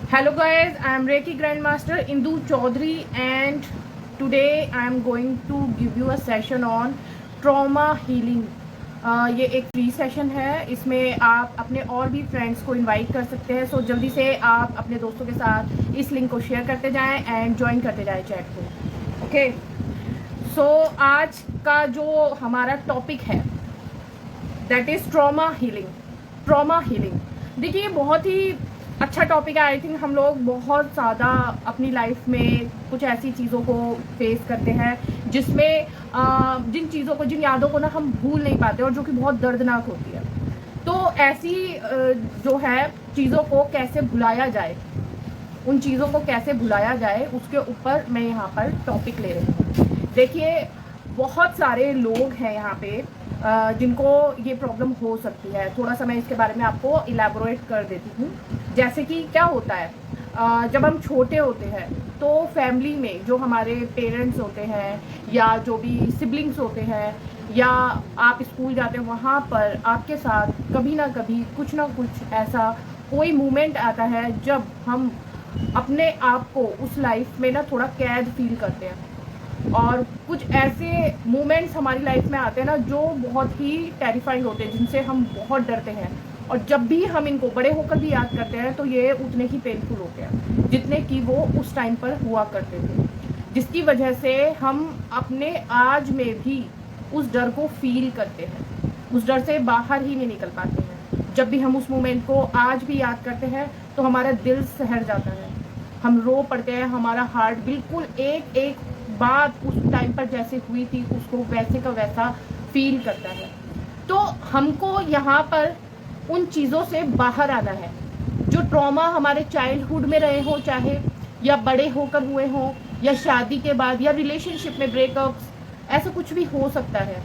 Hello guys, I am Reiki Grandmaster Indu Chaudhary and today I am going to give you a session on trauma healing. ये एक free session है, इसमें आप अपने और भी फ्रेंड्स को इनवाइट कर सकते हैं। सो जल्दी से आप अपने दोस्तों के साथ इस लिंक को शेयर करते जाएं एंड ज्वाइन करते जाएं चैट को। ओके, सो आज का जो हमारा टॉपिक है that is trauma healing. Trauma healing देखिए, ये बहुत ही अच्छा टॉपिक है। आई थिंक हम लोग बहुत ज़्यादा अपनी लाइफ में कुछ ऐसी चीज़ों को फेस करते हैं जिसमें जिन चीज़ों को, जिन यादों को ना हम भूल नहीं पाते और जो कि बहुत दर्दनाक होती है। तो ऐसी जो है चीज़ों को कैसे भुलाया जाए, उन चीज़ों को कैसे भुलाया जाए, उसके ऊपर मैं यहाँ पर टॉपिक ले रही हूँ। देखिए, बहुत सारे लोग हैं यहाँ पे जिनको ये प्रॉब्लम हो सकती है। थोड़ा सा मैं इसके बारे में आपको इलैबोरेट कर देती हूँ। जैसे कि क्या होता है, जब हम छोटे होते हैं तो फैमिली में जो हमारे पेरेंट्स होते हैं या जो भी सिबलिंग्स होते हैं या आप स्कूल जाते हैं, वहाँ पर आपके साथ कभी ना कभी कुछ ना कुछ ऐसा कोई मोमेंट आता है जब हम अपने आप को उस लाइफ में ना थोड़ा कैद फील करते हैं। और कुछ ऐसे मोमेंट्स हमारी लाइफ में आते हैं ना जो बहुत ही टेरिफाइंग होते हैं, जिनसे हम बहुत डरते हैं। और जब भी हम इनको बड़े होकर भी याद करते हैं तो ये उतने ही पेनफुल होते हैं जितने कि वो उस टाइम पर हुआ करते थे, जिसकी वजह से हम अपने आज में भी उस डर को फील करते हैं, उस डर से बाहर ही नहीं निकल पाते हैं। जब भी हम उस मोमेंट को आज भी याद करते हैं तो हमारा दिल सहर जाता है, हम रो पड़ते हैं, हमारा हार्ट बिल्कुल एक एक बात उस टाइम पर जैसे हुई थी उसको वैसे का वैसा फील करता है। तो हमको यहाँ पर उन चीज़ों से बाहर आना है। जो ट्रॉमा हमारे चाइल्डहुड में रहे हो, चाहे या बड़े होकर हुए हो या शादी के बाद या रिलेशनशिप में ब्रेकअप्स, ऐसा कुछ भी हो सकता है।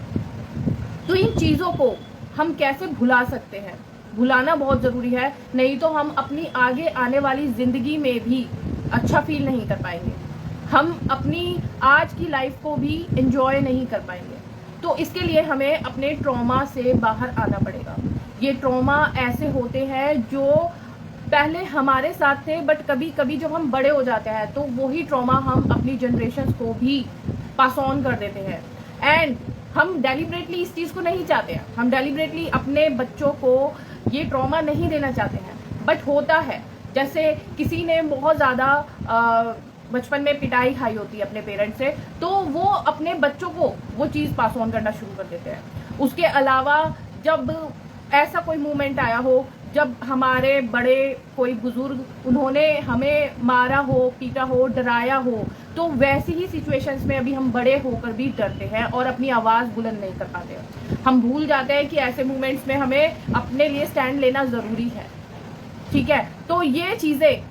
तो इन चीज़ों को हम कैसे भुला सकते हैं? भुलाना बहुत ज़रूरी है, नहीं तो हम अपनी आगे आने वाली ज़िंदगी में भी अच्छा फील नहीं कर पाएंगे, हम अपनी आज की लाइफ को भी एंजॉय नहीं कर पाएंगे। तो इसके लिए हमें अपने ट्रॉमा से बाहर आना पड़ेगा। ये ट्रॉमा ऐसे होते हैं जो पहले हमारे साथ थे, बट कभी कभी जब हम बड़े हो जाते हैं तो वही ट्रॉमा हम अपनी जनरेशन को भी पास ऑन कर देते हैं। एंड हम डेलिबरेटली इस चीज़ को नहीं चाहते हैं, हम डेलिबरेटली अपने बच्चों को ये ट्रॉमा नहीं देना चाहते हैं, बट होता है। जैसे किसी ने बहुत ज़्यादा बचपन में पिटाई खाई होती है अपने पेरेंट्स से, तो वो अपने बच्चों को वो चीज़ पास ऑन करना शुरू कर देते हैं। उसके अलावा जब ऐसा कोई मोमेंट आया हो जब हमारे बड़े कोई बुजुर्ग उन्होंने हमें मारा हो, पीटा हो, डराया हो, तो वैसी ही सिचुएशंस में अभी हम बड़े होकर भी डरते हैं और अपनी आवाज़ बुलंद नहीं कर पाते हैं। हम भूल जाते हैं कि ऐसे मोमेंट्स में हमें अपने लिए स्टैंड लेना ज़रूरी है। ठीक है, तो ये चीज़ें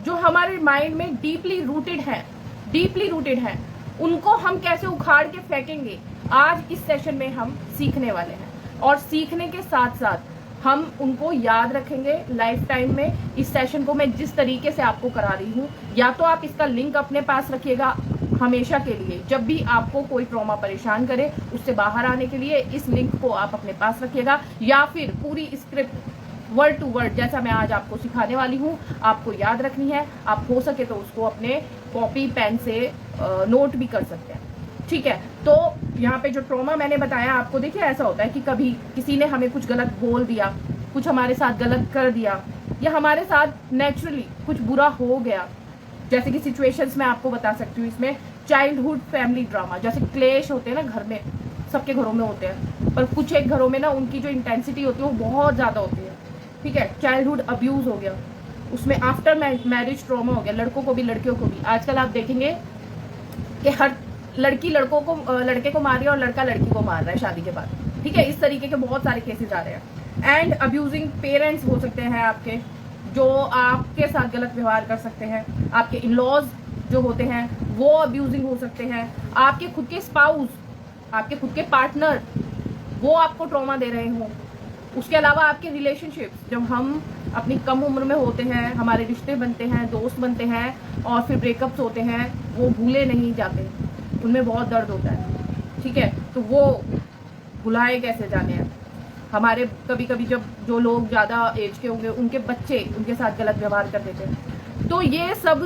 जो हमारे माइंड में डीपली रूटेड हैं, उनको हम कैसे उखाड़ के फेंकेंगे, आज इस सेशन में हम सीखने वाले हैं। और सीखने के साथ साथ हम उनको याद रखेंगे लाइफ टाइम में। इस सेशन को मैं जिस तरीके से आपको करा रही हूँ, या तो आप इसका लिंक अपने पास रखिएगा हमेशा के लिए, जब भी आपको कोई ट्रॉमा परेशान करे उससे बाहर आने के लिए इस लिंक को आप अपने पास रखिएगा, या फिर पूरी स्क्रिप्ट वर्ड टू वर्ड जैसा मैं आज आपको सिखाने वाली हूँ आपको याद रखनी है। आप हो सके तो उसको अपने कॉपी पेन से नोट भी कर सकते हैं। ठीक है, तो यहाँ पे जो ट्रॉमा मैंने बताया आपको, देखिए ऐसा होता है कि कभी किसी ने हमें कुछ गलत बोल दिया, कुछ हमारे साथ गलत कर दिया, या हमारे साथ नेचुरली कुछ बुरा हो गया। जैसे कि सिचुएशंस मैं आपको बता सकती हूँ इसमें, चाइल्डहुड फैमिली ड्रामा, जैसे क्लेश होते हैं ना घर में, सबके घरों में होते हैं, पर कुछ एक घरों में ना उनकी जो इंटेंसिटी होती है वो बहुत ज़्यादा होती है। ठीक है, चाइल्डहुड अब्यूज़ हो गया, उसमें आफ्टर मैरिज ट्रॉमा हो गया, लड़कों को भी लड़कियों को भी। आजकल आप देखेंगे कि हर लड़की लड़के को मार रही है और लड़का लड़की को मार रहा है शादी के बाद। ठीक है, इस तरीके के बहुत सारे केसेस आ रहे हैं। एंड अब्यूजिंग पेरेंट्स हो सकते हैं आपके, जो आपके साथ गलत व्यवहार कर सकते हैं। आपके इन लॉज जो होते हैं वो अब्यूजिंग हो सकते हैं। आपके खुद के स्पाउस, आपके खुद के पार्टनर, वो आपको ट्रॉमा दे रहे हों। उसके अलावा आपके रिलेशनशिप्स, जब हम अपनी कम उम्र में होते हैं, हमारे रिश्ते बनते हैं, दोस्त बनते हैं और फिर ब्रेकअप्स होते हैं, वो भूले नहीं जाते, उनमें बहुत दर्द होता है। ठीक है, तो वो भुलाए कैसे जाने हैं। हमारे कभी कभी जब जो लोग ज़्यादा एज के होंगे उनके बच्चे उनके साथ गलत व्यवहार कर देते हैं, तो ये सब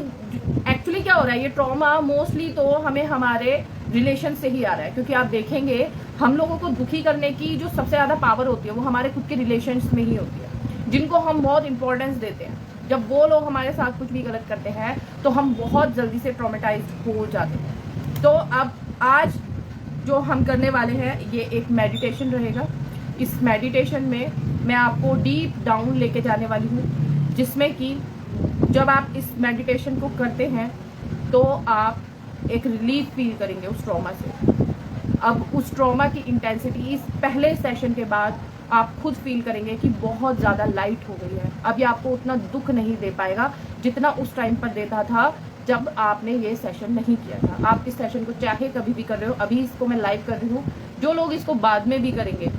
एक्चुअली क्या हो रहा है, ये ट्रॉमा मोस्टली तो हमें हमारे रिलेशन से ही आ रहा है, क्योंकि आप देखेंगे हम लोगों को दुखी करने की जो सबसे ज्यादा पावर होती है वो हमारे खुद के रिलेशंस में ही होती है, जिनको हम बहुत इंपॉर्टेंस देते हैं। जब वो लोग हमारे साथ कुछ भी गलत करते हैं तो हम बहुत जल्दी से ट्रॉमेटाइज्ड हो जाते हैं। तो अब आज जो हम करने वाले हैं ये एक मेडिटेशन रहेगा। इस मेडिटेशन में मैं आपको डीप डाउन लेके जाने वाली हूँ, जिसमें कि जब आप इस मेडिटेशन को करते हैं तो आप एक रिलीफ फील करेंगे उस ट्रॉमा से। अब उस ट्रॉमा की इंटेंसिटी इस पहले सेशन के बाद आप खुद फील करेंगे कि बहुत ज़्यादा लाइट हो गई है। अब ये आपको उतना दुख नहीं दे पाएगा जितना उस टाइम पर देता था जब आपने ये सेशन नहीं किया था। आप इस सेशन को चाहे कभी भी कर रहे हो, अभी इसको मैं लाइव कर रही हूँ, जो लोग इसको बाद में भी करेंगे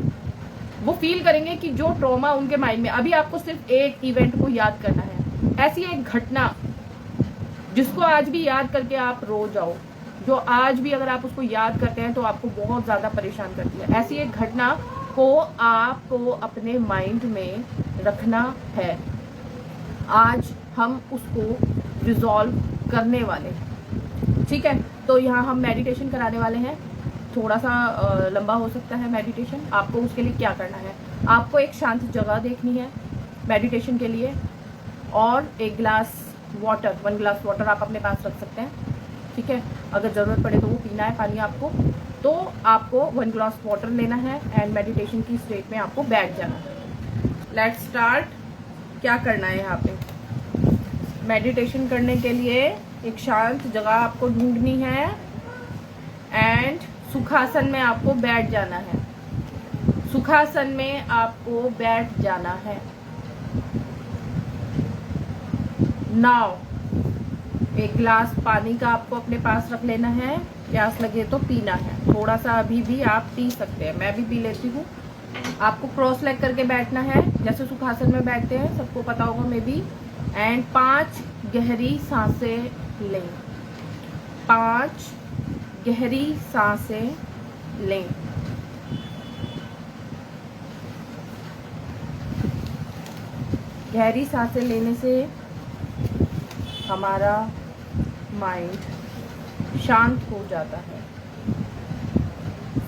वो फील करेंगे कि जो ट्रॉमा उनके माइंड में, अभी आपको सिर्फ एक इवेंट को याद करना है, ऐसी एक घटना जिसको आज भी याद करके आप रो जाओ, जो आज भी अगर आप उसको याद करते हैं तो आपको बहुत ज़्यादा परेशान करती है। ऐसी एक घटना को आपको अपने माइंड में रखना है। आज हम उसको रिजॉल्व करने वाले हैं, ठीक है। तो यहाँ हम मेडिटेशन कराने वाले हैं। थोड़ा सा लंबा हो सकता है मेडिटेशन। आपको उसके लिए क्या करना है, आपको एक शांत जगह देखनी है मेडिटेशन के लिए, और एक गिलास वाटर, 1 गिलास वाटर आप अपने पास रख सकते हैं, ठीक है। अगर ज़रूरत पड़े तो वो पीना है पानी आपको, तो आपको 1 गिलास वाटर लेना है एंड मेडिटेशन की स्टेट में आपको बैठ जाना है। Let's start. क्या करना है यहाँ पे, मेडिटेशन करने के लिए एक शांत जगह आपको ढूंढनी है एंड सुखासन में आपको बैठ जाना है। सुखासन में आपको बैठ जाना है। नाउ एक गिलास पानी का आपको अपने पास रख लेना है, प्यास लगे तो पीना है। थोड़ा सा अभी भी आप पी सकते हैं, मैं भी पी लेती हूँ। आपको क्रॉस लेग करके बैठना है जैसे सुखासन में बैठते हैं, सबको पता होगा मे बी। एंड 5 गहरी सांसें लें, 5 गहरी सांसें लें। गहरी सांसें लेने से हमारा माइंड शांत हो जाता है।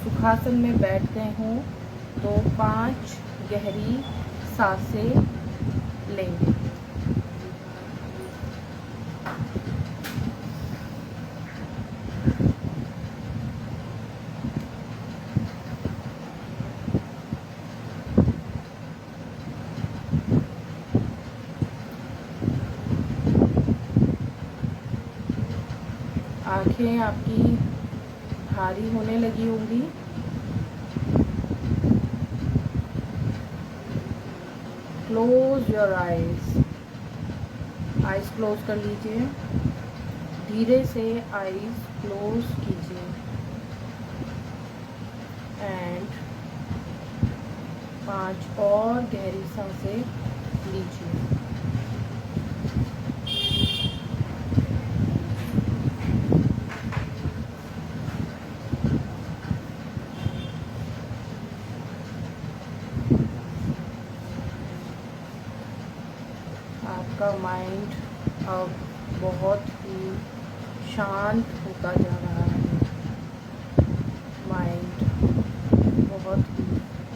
सुखासन में बैठते हो तो 5 गहरी सांसें लेंगे। आंखें आपकी भारी होने लगी होंगी। Close your eyes, eyes close कर लीजिए। धीरे से आइज क्लोज कीजिए एंड 5 और गहरी सांसें लीजिए। आपका माइंड अब बहुत ही शांत होता जा रहा है। माइंड बहुत ही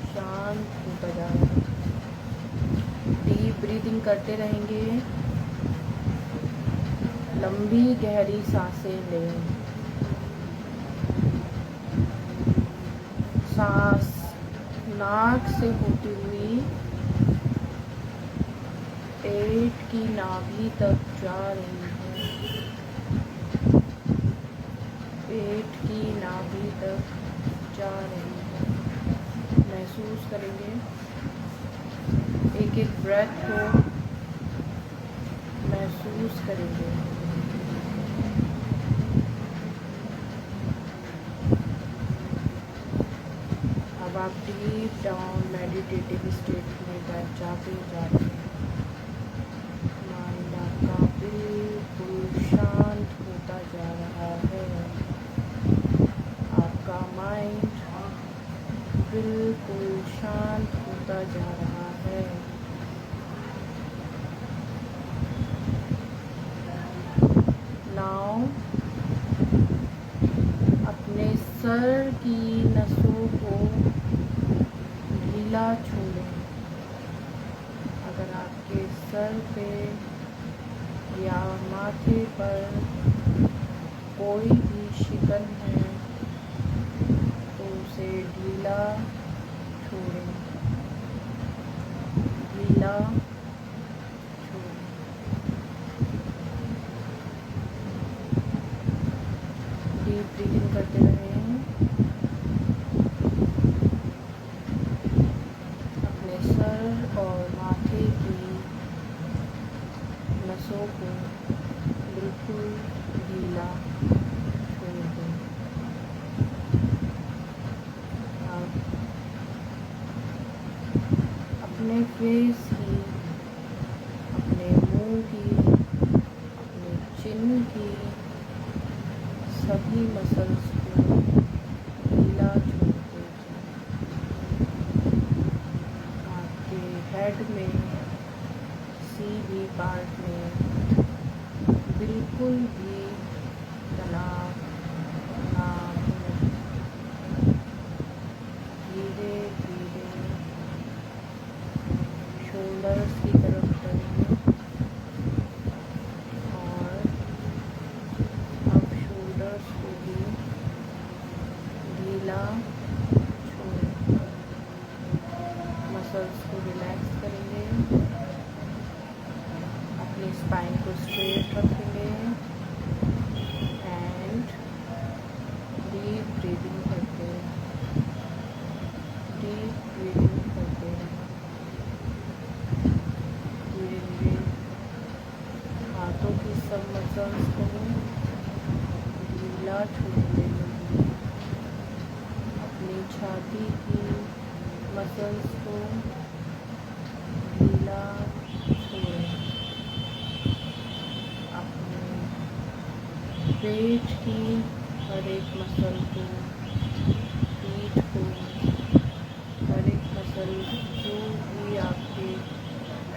शांत होता जा रहा है। डीप ब्रीदिंग करते रहेंगे। लंबी गहरी सांसें लें। सांस नाक से होती हुई पेट की नाभि तक जा रही है। पेट की नाभि तक जा रही है। महसूस करेंगे एक एक ब्रेथ को महसूस करेंगे। अब आप डीप डाउन मेडिटेटिव स्टेट में बैठ जाते जाते माइंड आपका बिल्कुल शांत होता जा रहा है। आपका माइंड बिल्कुल शांत होता जा रहा है। सर की नसों को ढीला छोड़ें। अगर आपके सर पे या माथे पर कोई भी शिकन है तो उसे ढीला छोड़ें, ढीला छोड़ें। डीप ब्रीदिंग करते रहें। अपने सर और माथे की नसों को बिल्कुल ढीला छोड़ दें। आप अपने फेस की, अपने मुंह की, अपने चिन की सभी मसल्स को ढीला छोड़ दीजिए। आपके हेड में, सीधी पार्ट में बिल्कुल भी तनाव ना हो। धीरे धीरे शोल्डर्स की तरफ बढ़ें और अब शोल्डर्स को भी ढीला छोड़ें। मसल्स को रिलैक्स करेंगे, अपनी स्पाइन को स्ट्रेट रखेंगे एंड डीप ब्रीदिंग करते हैं। डीप ब्रीदिंग करते हैं। धीरे धीरे हाथों की सब मसल्स को ढीला छोड़ते हैं। अपनी छाती की मसल्स को ढीला छोड़ें। अपने पेट की हर एक मसल को, पीठ को, हर एक मसल जो भी आपके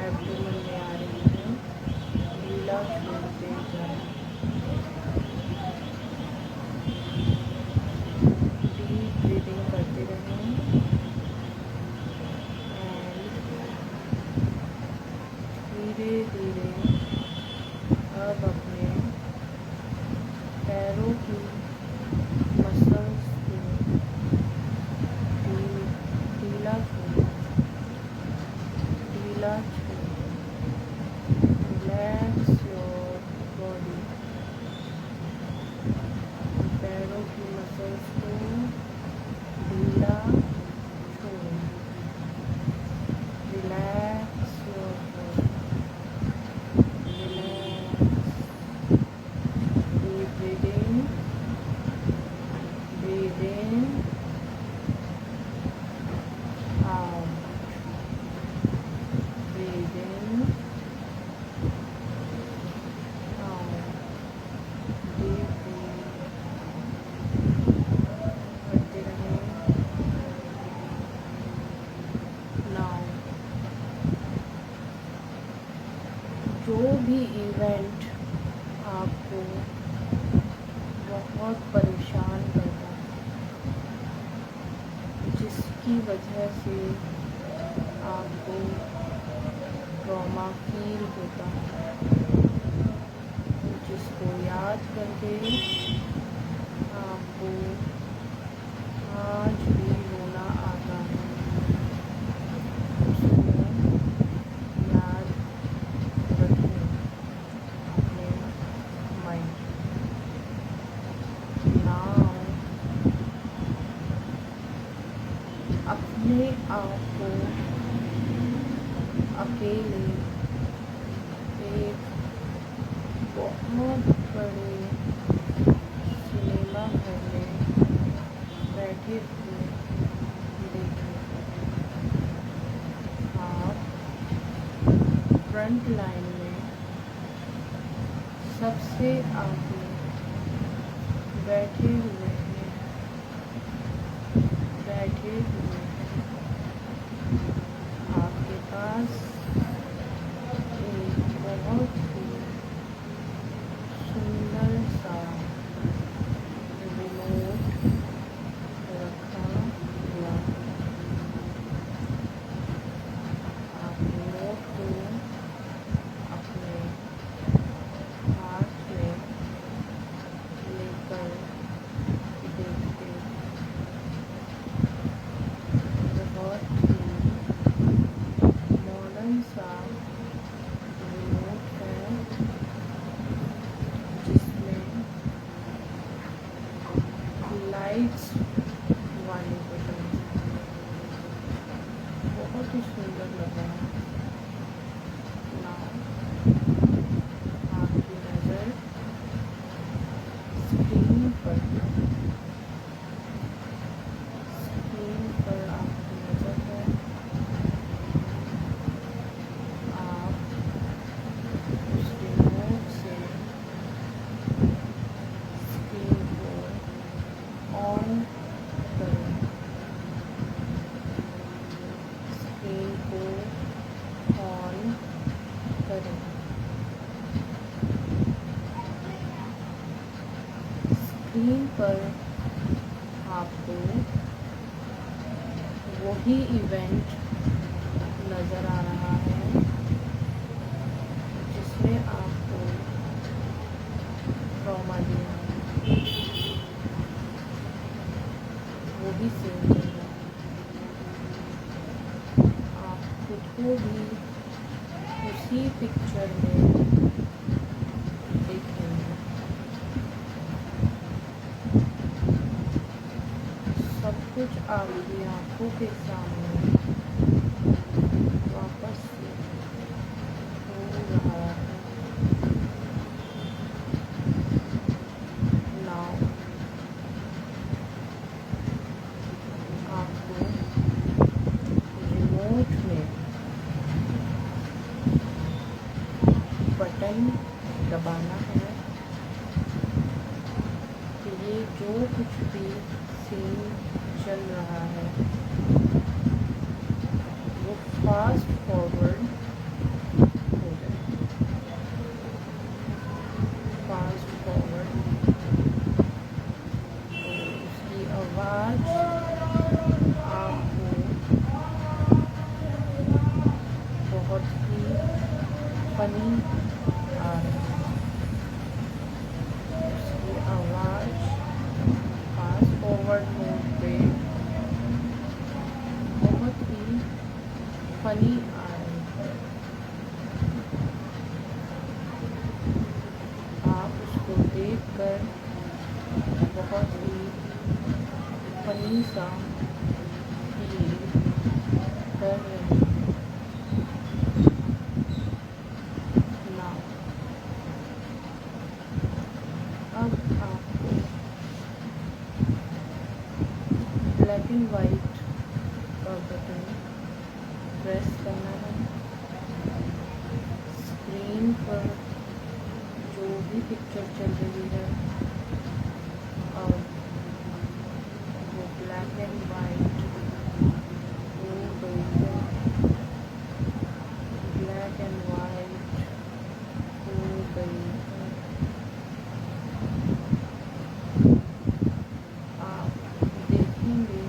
एब्डोमेन में आ रही है ढीला छोड़ते जाएं। डीप ब्रीदिंग करते रहें एंड धीरे धीरे अब अपने पैरों की मसल्स को ढीला छोड़ें, ढीला छोड़ें। Relax your body. पैरों की मसल्स को ढीला छोड़ें। Relax your body. Relax. Deep breathing. Breathe in, out. Breathe in, out. Deep breathe करते रहें। नाउ जो भी इवेंट आपको बहुत परेशान करता है, जिसकी वजह से आपको ट्रॉमा फील होता है, जिसको याद करके आपको आज भी रोना आता है, उसको याद रखें अपने माइंड। नाउ अपने आप को अकेले एक बहुत बड़े सिनेमा घर में बैठे हुए देखें। आप फ्रंट लाइन में सबसे आगे बैठे हुए हैं, बैठे हुए हैं। आपके पास एक बहुत ही सुंदर सा रिमोट स्क्रीन पर आपको वही इवेंट नज़र आ रहा है जिसमें आपको ट्रॉमा दिया है, वही सीन चल रहा है। आप खुद को भी उसी पिक्चर में देखेंगे। सब कुछ आपकी आंखों के सामने वापस से हो रहा है। नाउ आपको रिमोट में बटन दबाना है कि ये जो कुछ भी सीन चल रहा है वो फास्ट फॉरवर्ड हो जाए। फास्ट फॉरवर्ड तो उसकी आवाज़ आपको बहुत ही फनी आ रही है। उसकी आवाज़ फास्ट फॉरवर्ड मोड पे बहुत ही फनी आ रही है। आप उसको देखकर बहुत ही फनी सा फील कर रहे हैं। ना अब आपको ब्लैक एंड वाइट का बटन प्रेस करना है। स्क्रीन पर जो भी पिक्चर चल रही है और वो ब्लैक एंड वाइट हो गई है। ब्लैक एंड वाइट हो गई है। आप देखेंगे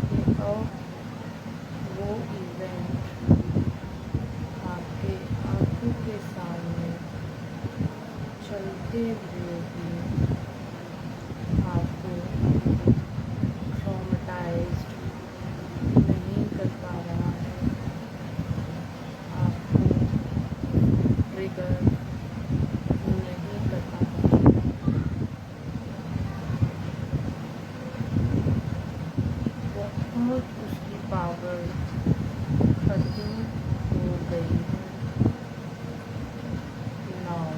कि अब वो इवेंट आपके आंखों के सामने चलते हुए भी आपको ट्रॉमेटाइज्ड नहीं कर पा रहा है, आपको ट्रिगर नहीं कर पा रहा है। बहुत उसकी पावर खत्म हो गई है। नाउ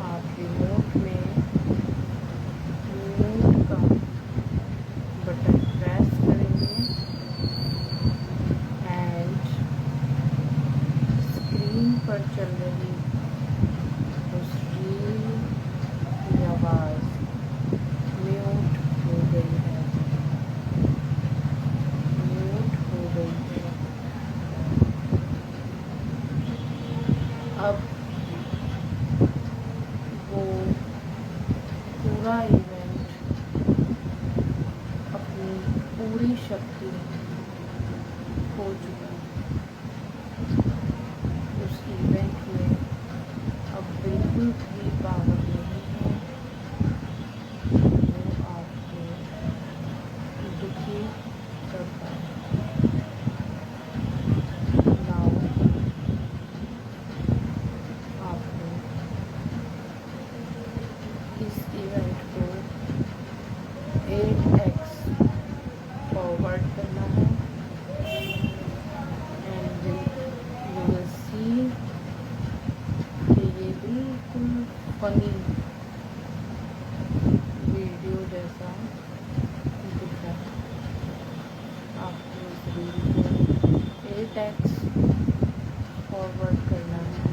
आप रिमोट में म्यूट का बटन प्रेस करेंगे एंड स्क्रीन पर चल रही उस रील की आवाज़ म्यूट हो गई है। म्यूट हो गई है। अब वो पूरा इवेंट अपनी पूरी शक्ति खो चुका है। उस इवेंट में अब बिल्कुल भी पावर नहीं है। वो आपको दुखी करता है। नाउ आपको इस इवेंट को 8x फॉरवर्ड करना है एंड यू विल सी कि ये बिल्कुल फनी वीडियो जैसा दिख रहा है। आपको इस रील को 8x फॉरवर्ड करना है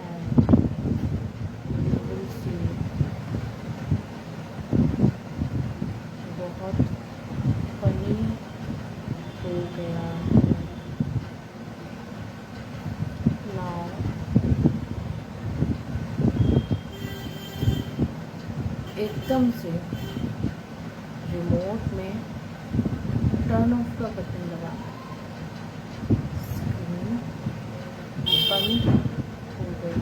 एंड यू विल सी बहुत फनी हो गया है। नाउ एकदम से रिमोट में टर्न ऑफ का बटन लगा, स्क्रीन बंद हो गई,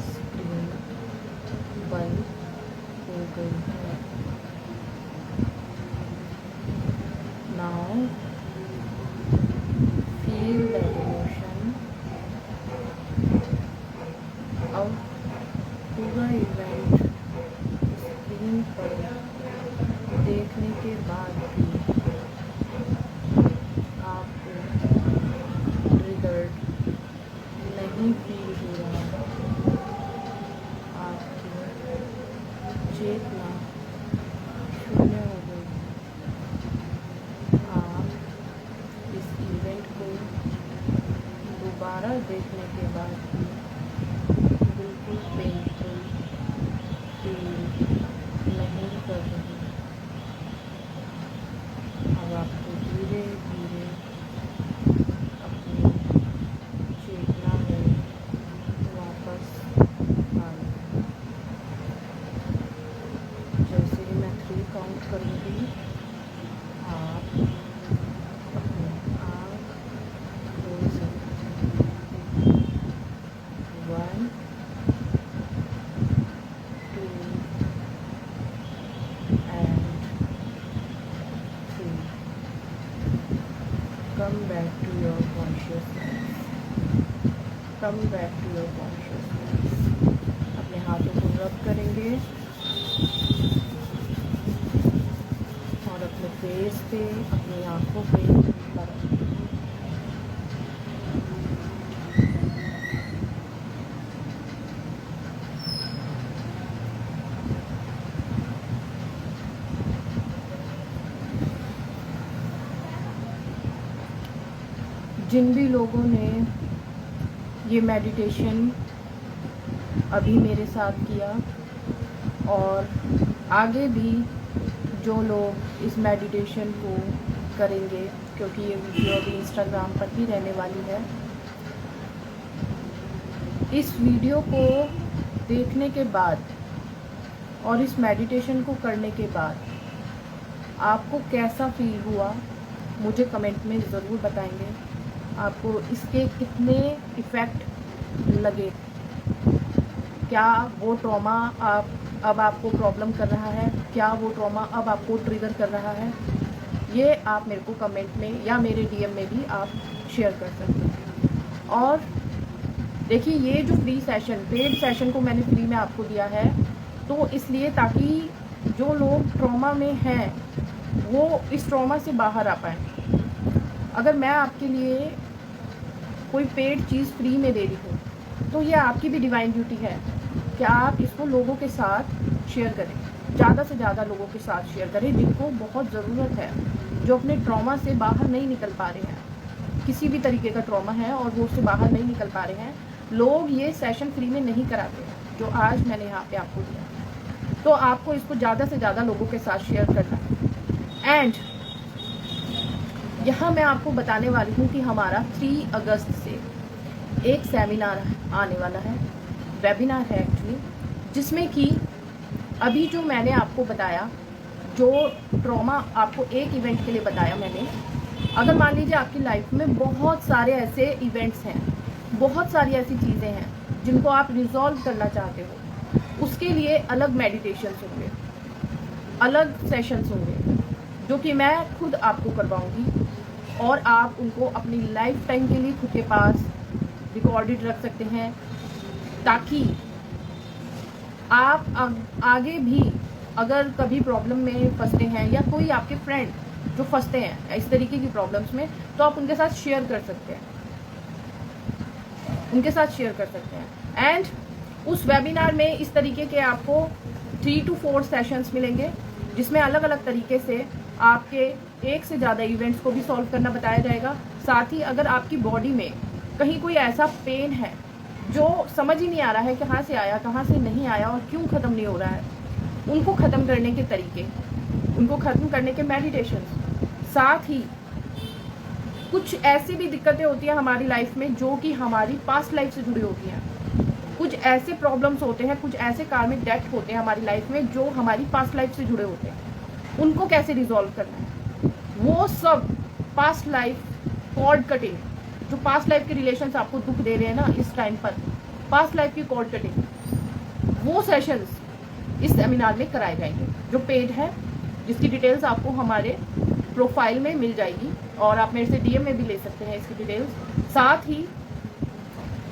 स्क्रीन बंद हो गई है। Now feel the emotion. अब पूरा इवेंट स्क्रीन पर देखने के बाद भी आपको ट्रिगर्ड नहीं फील हो रहा, आपकी चेतना शून्य हो गई। आप इस इवेंट को दोबारा देखने के बाद भी बिल्कुल पेनफुल फील नहीं कर रहे। अब आपको धीरे धीरे अपनी चेतना में वापस आना है। जैसे ही मैं 3 काउंट करूँगी, आप अपनी आँख खोल सकते हैं। 1 2 and 3. Come back to your consciousness. Come back to your consciousness. अपने हाथों को रब करेंगे और अपने फेस पे, अपनी आँखों पे लगाएंगे। जिन भी लोगों ने ये मेडिटेशन अभी मेरे साथ किया और आगे भी जो लोग इस मेडिटेशन को करेंगे, क्योंकि ये वीडियो अभी इंस्टाग्राम पर ही रहने वाली है, इस वीडियो को देखने के बाद और इस मेडिटेशन को करने के बाद आपको कैसा फील हुआ मुझे कमेंट में ज़रूर बताएंगे। आपको इसके कितने इफ़ेक्ट लगे, क्या वो ट्रॉमा अब आपको प्रॉब्लम कर रहा है, क्या वो ट्रॉमा अब आपको ट्रिगर कर रहा है, ये आप मेरे को कमेंट में या मेरे डीएम में भी आप शेयर कर सकते हैं। और देखिए, ये जो फ्री सेशन, पेड सेशन को मैंने फ्री में आपको दिया है, तो इसलिए ताकि जो लोग ट्रॉमा में हैं वो इस ट्रॉमा से बाहर आ पाएँ। अगर मैं आपके लिए कोई पेड चीज़ फ्री में दे रही हूँ तो ये आपकी भी डिवाइन ड्यूटी है कि आप इसको लोगों के साथ शेयर करें, ज़्यादा से ज़्यादा लोगों के साथ शेयर करें जिनको बहुत ज़रूरत है, जो अपने ट्रॉमा से बाहर नहीं निकल पा रहे हैं, किसी भी तरीके का ट्रॉमा है और वो उससे बाहर नहीं निकल पा रहे हैं। लोग ये सेशन फ्री में नहीं कराते हैं जो आज मैंने यहाँ पे आपको दिया, तो आपको इसको ज़्यादा से ज़्यादा लोगों के साथ शेयर करना है। एंड यहाँ मैं आपको बताने वाली हूँ कि हमारा 3 अगस्त से एक सेमिनार आने वाला है, वेबिनार है एक्चुअली, जिसमें कि अभी जो मैंने आपको बताया, जो ट्रॉमा आपको एक इवेंट के लिए बताया मैंने, अगर मान लीजिए आपकी लाइफ में बहुत सारे ऐसे इवेंट्स हैं, बहुत सारी ऐसी चीज़ें हैं जिनको आप रिजॉल्व करना चाहते हो, उसके लिए अलग मेडिटेशंस होंगे, अलग सेशंस होंगे जो कि मैं खुद आपको करवाऊंगी और आप उनको अपनी लाइफ टाइम के लिए खुद के पास रिकॉर्डेड रख सकते हैं, ताकि आप आगे भी अगर कभी प्रॉब्लम में फंसते हैं या कोई आपके फ्रेंड जो फंसते हैं इस तरीके की प्रॉब्लम्स में, तो आप उनके साथ शेयर कर सकते हैं, उनके साथ शेयर कर सकते हैं। एंड उस वेबिनार में इस तरीके के आपको 3 to 4 सेशंस मिलेंगे जिसमें अलग अलग तरीके से आपके एक से ज़्यादा इवेंट्स को भी सॉल्व करना बताया जाएगा। साथ ही अगर आपकी बॉडी में कहीं कोई ऐसा पेन है जो समझ ही नहीं आ रहा है कहाँ से आया, कहाँ से नहीं आया और क्यों ख़त्म नहीं हो रहा है, उनको ख़त्म करने के तरीके, उनको ख़त्म करने के मेडिटेशन, साथ ही कुछ ऐसी भी दिक्कतें होती हैं हमारी लाइफ में जो कि हमारी पास्ट लाइफ से जुड़ी होती हैं, कुछ ऐसे प्रॉब्लम्स होते हैं, कुछ ऐसे कार्मिक डेट होते हैं हमारी लाइफ में जो हमारी पास्ट लाइफ से जुड़े होते हैं, उनको कैसे रिजॉल्व करना है, वो सब पास्ट लाइफ कॉर्ड कटिंग, जो पास्ट लाइफ के रिलेशंस आपको दुख दे रहे हैं ना इस टाइम पर, पास्ट लाइफ की कॉर्ड कटिंग, वो सेशंस इस सेमिनार में कराए जाएंगे, जो पेड है, जिसकी डिटेल्स आपको हमारे प्रोफाइल में मिल जाएगी और आप मेरे से डीएम में भी ले सकते हैं इसकी डिटेल्स। साथ ही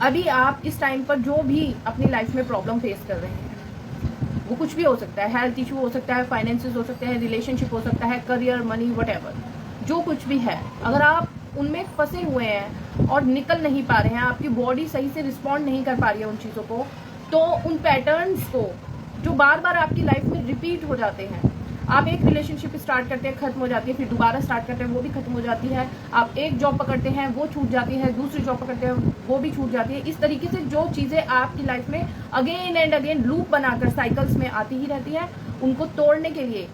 अभी आप इस टाइम पर जो भी अपनी लाइफ में प्रॉब्लम फेस कर रहे हैं, वो कुछ भी हो सकता है, हेल्थ इशू हो सकता है, फाइनेंसेस हो सकते हैं, रिलेशनशिप हो सकता है, करियर, मनी, व्हाटएवर, जो कुछ भी है, अगर आप उनमें फंसे हुए हैं और निकल नहीं पा रहे हैं, आपकी बॉडी सही से रिस्पॉन्ड नहीं कर पा रही है उन चीज़ों को, तो उन पैटर्न्स को जो बार बार आपकी लाइफ में रिपीट हो जाते हैं, आप एक रिलेशनशिप स्टार्ट करते हैं, खत्म हो जाती है, फिर दोबारा स्टार्ट करते हैं, वो भी खत्म हो जाती है, आप एक जॉब पकड़ते हैं, वो छूट जाती है, दूसरी जॉब पकड़ते हैं, वो भी छूट जाती है। इस तरीके से जो चीज़ें आपकी लाइफ में अगेन एंड अगेन लूप बनाकर साइकिल्स में आती ही रहती है, उनको तोड़ने के लिए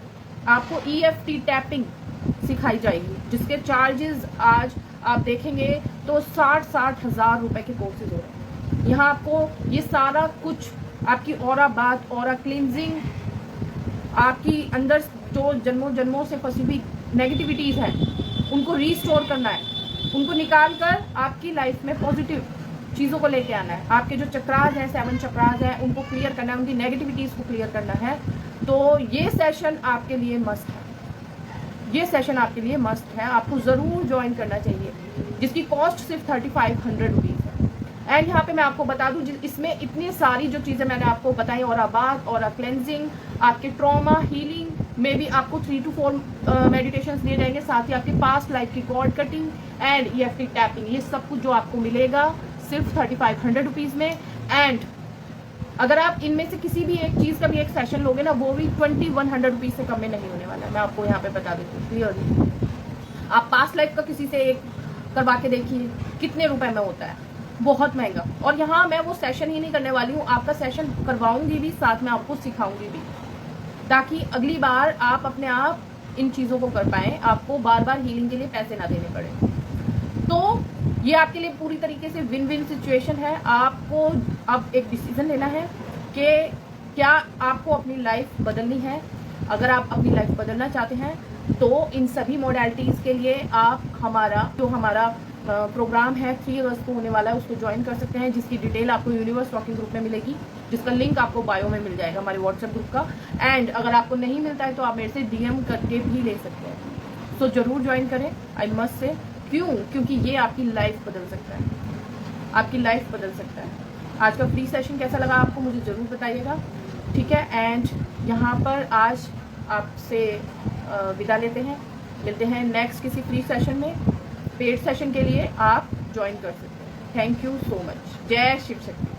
आपको EFT टैपिंग सिखाई जाएगी, जिसके चार्जेस आज आप देखेंगे तो 60-60 हज़ार रुपए के कोर्सेज हो रहे हैं। यहाँ आपको ये सारा कुछ आपकी ऑरा बात, ऑरा क्लींजिंग, आपकी अंदर जो जन्मों जन्मों से फंसी हुई नेगेटिविटीज़ हैं, उनको रीस्टोर करना है, उनको निकाल कर आपकी लाइफ में पॉजिटिव चीज़ों को लेके आना है। आपके जो चक्रास हैं, 7 चक्रास हैं, उनको क्लियर करना है, उनकी नेगेटिविटीज़ को क्लियर करना है। तो ये सेशन आपके लिए मस्ट है, ये सेशन आपके लिए मस्ट है, आपको ज़रूर ज्वाइन करना चाहिए, जिसकी कॉस्ट सिर्फ 3500 रुपीज़ है। एंड यहाँ पे मैं आपको बता दूँ, इसमें इतनी सारी जो चीज़ें मैंने आपको बताई, और बात, और क्लेंजिंग, आपके ट्रॉमा हीलिंग में भी आपको 3 to 4 मेडिटेशंस दिए जाएंगे, साथ ही आपकी पास्ट लाइफ की cord cutting and EFT tapping, ये सब कुछ जो आपको मिलेगा सिर्फ 3500 रुपीज़ में। एंड अगर आप इनमें से किसी भी एक चीज़ का भी एक सेशन लोगे ना, वो भी 2100 रुपीज़ से कम में नहीं होने वाला है, मैं आपको यहाँ पे बता देती हूँ क्लियरली। आप पास्ट लाइफ का किसी से एक करवा के देखिए कितने रुपए में होता है, बहुत महंगा। और यहाँ मैं वो सेशन ही नहीं करने वाली हूँ, आपका सेशन करवाऊंगी भी, साथ में आपको सिखाऊंगी भी, ताकि अगली बार आप अपने आप इन चीज़ों को कर पाएँ, आपको बार बार हीलिंग के लिए पैसे ना देने पड़े। तो ये आपके लिए पूरी तरीके से विन विन सिचुएशन है। आपको अब एक डिसीजन लेना है कि क्या आपको अपनी लाइफ बदलनी है। अगर आप अपनी लाइफ बदलना चाहते हैं तो इन सभी मोडालिटीज़ के लिए आप हमारा प्रोग्राम है 3 अगस्त को होने वाला है, उसको ज्वाइन कर सकते हैं, जिसकी डिटेल आपको यूनिवर्स टॉकिंग ग्रुप में मिलेगी, जिसका लिंक आपको बायो में मिल जाएगा, हमारे व्हाट्सएप ग्रुप का। एंड अगर आपको नहीं मिलता है तो आप मेरे से DM करके भी ले सकते हैं। सो ज़रूर ज्वाइन करें, आई मस्ट से। क्योंकि ये आपकी लाइफ बदल सकता है, आपकी लाइफ बदल सकता है। आज का फ्री सेशन कैसा लगा आपको मुझे ज़रूर बताइएगा, ठीक है। एंड यहाँ पर आज आपसे विदा लेते हैं, मिलते हैं नेक्स्ट किसी फ्री सेशन में। पेड सेशन के लिए आप ज्वाइन कर सकते हैं। Thank you so much. जय शिव शक्ति।